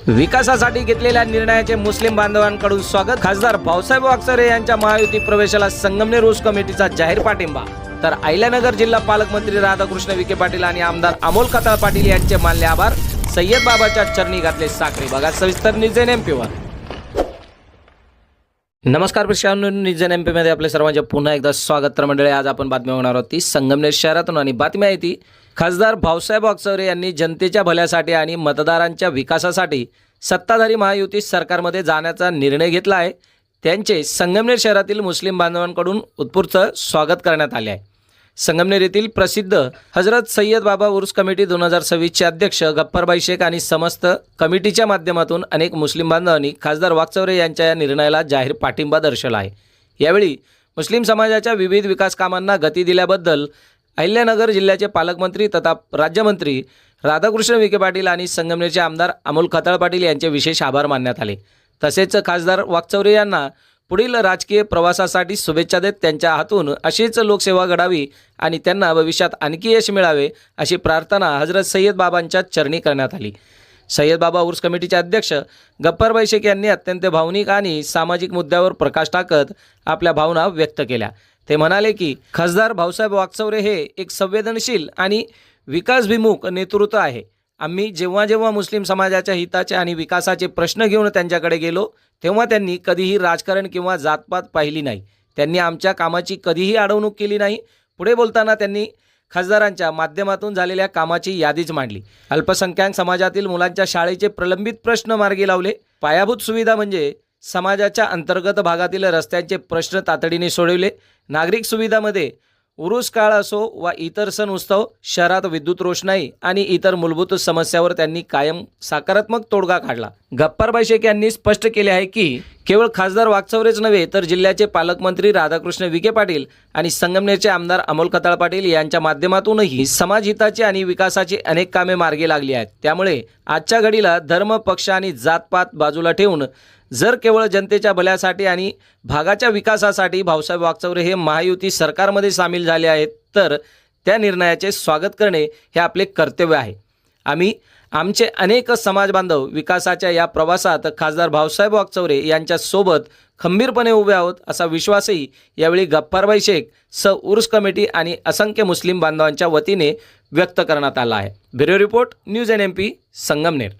विकासासाठी घेतलेल्या निर्णयाचे मुस्लिम बांधवांकडून स्वागत। खासदार भाऊसाहेब वागचौरे यांच्या महायुती प्रवेशाला संगमनेर ऊर्स कमिटीचा जाहीर पाठिंबा। तर अहिल्यानगर जिल्हा पालकमंत्री राधाकृष्ण विखे पाटील आणि आमदार अमोल खताळ पाटील यांचे मानले आभार। सय्यद बाबाच्या चरणी घातले साखरे। बघा सविस्तर न्यूज एमपीवर। नमस्कार प्रेक्षकांनो, न्यूज एमपी मध्ये आपले सर्वांचे पुन्हा एकदा स्वागत। तर मंडळी, आज आपण बातमी बघणार आहोत ती संगमनेर शहरातून आणि बातमी आहे ती खासदार भाऊसाहेब वागचौरे यांनी जनतेच्या भल्यासाठी आणि मतदारांच्या विकासासाठी सत्ताधारी महायुती सरकारमध्ये जाण्याचा निर्णय घेतला आहे। त्यांचे संगमनेर शहरातील मुस्लिम बांधवांकडून उत्स्फूर्त स्वागत करण्यात आले आहे। संगमनेर येथील प्रसिद्ध हजरत सय्यद बाबा उर्स कमिटी 2026 चे अध्यक्ष गफ्फरभाई शेख आणि समस्त कमिटीच्या माध्यमातून अनेक मुस्लिम बांधवांनी खासदार वागचौरे यांच्या या निर्णयाला जाहीर पाठिंबा दर्शवला आहे। यावेळी मुस्लिम समाजाच्या विविध विकास कामांना गती दिल्याबद्दल अहिल्यानगर जिल्ह्याचे पालकमंत्री तथा राज्यमंत्री राधाकृष्ण विखे पाटील आणि संगमनेरचे आमदार अमोल खताळ पाटील यांचे विशेष आभार मानण्यात आले। तसेच खासदार वागचौरे यांना पुढील राजकीय प्रवासासाठी शुभेच्छा देत त्यांच्या हातून अशीच लोकसेवा घडावी आणि त्यांना भविष्यात आणखी यश मिळावे अशी प्रार्थना हजरत सय्यद बाबांच्या चरणी करण्यात आली। सय्यद बाबा उर्स कमिटीचे अध्यक्ष गफ्फरभाई शेख यांनी अत्यंत भावनिक आणि सामाजिक मुद्द्यावर प्रकाश टाकत आपल्या भावना व्यक्त केल्या। ते म्हणाले की खासदार भाऊसाहेब वागचौरे हे एक संवेदनशील आणि विकासभिमुख नेतृत्व आहे। आम्ही जेव्हा मुस्लिम समाजाच्या हिताचे आणि विकासाचे प्रश्न घेऊन त्यांच्याकडे गेलो तेव्हा त्यांनी कधीही राजकारण किंवा जातपात पाहिली नाही। त्यांनी आमच्या कामाची कधीही अडवणूक केली नाही। पुढे बोलताना त्यांनी खासदारांच्या माध्यमातून झालेल्या कामाची यादीच मांडली। अल्पसंख्याक समाजातील मुलांच्या शाळेचे प्रलंबित प्रश्न मार्गी लावले। पायाभूत सुविधा म्हणजे समाजाच्या अंतर्गत भागातील रस्त्यांचे प्रश्न तातडीने सोडवले। नागरिक सुविधामध्ये उरूस काळ असो वा इतर सण उत्सव, शहरात विद्युत रोषणाई आणि इतर मूलभूत समस्यावर त्यांनी कायम सकारात्मक तोडगा काढला। गफ्फरभाई शेख यांनी स्पष्ट केले आहे की केवळ खासदार वागचौरेच नव्हे तर जिल्ह्याचे पालकमंत्री राधाकृष्ण विखे पाटील आणि संगमनेरचे आमदार अमोल खताळ पाटील यांच्या माध्यमातूनही समाजहिताची आणि विकासाची अनेक कामे मार्गी लागली आहेत। त्यामुळे आजच्या घडीला धर्म, पक्ष आणि जातपात बाजूला ठेवून जर केवळ जनतेच्या भल्यासाठी आणि भागाच्या विकासासाठी भाऊसाहेब वागचौरे हे महायुती सरकारमध्ये सामील झाले आहेत तर त्या निर्णयाचे स्वागत करणे हे आपले कर्तव्य आहे। आम्ही आमचे अनेक समाज बांधव विकासाच्या या प्रवासात खासदार भाऊसाहेब वागचौरे यांच्या सोबत खंबीरपणे उभे आहोत असा विश्वासही यावेळी गफ्फरभाई शेख उर्स कमिटी आणि असंख्य मुस्लिम बांधवांच्या वतीने व्यक्त करण्यात आला आहे। Bureau report, news MP, Sangamner.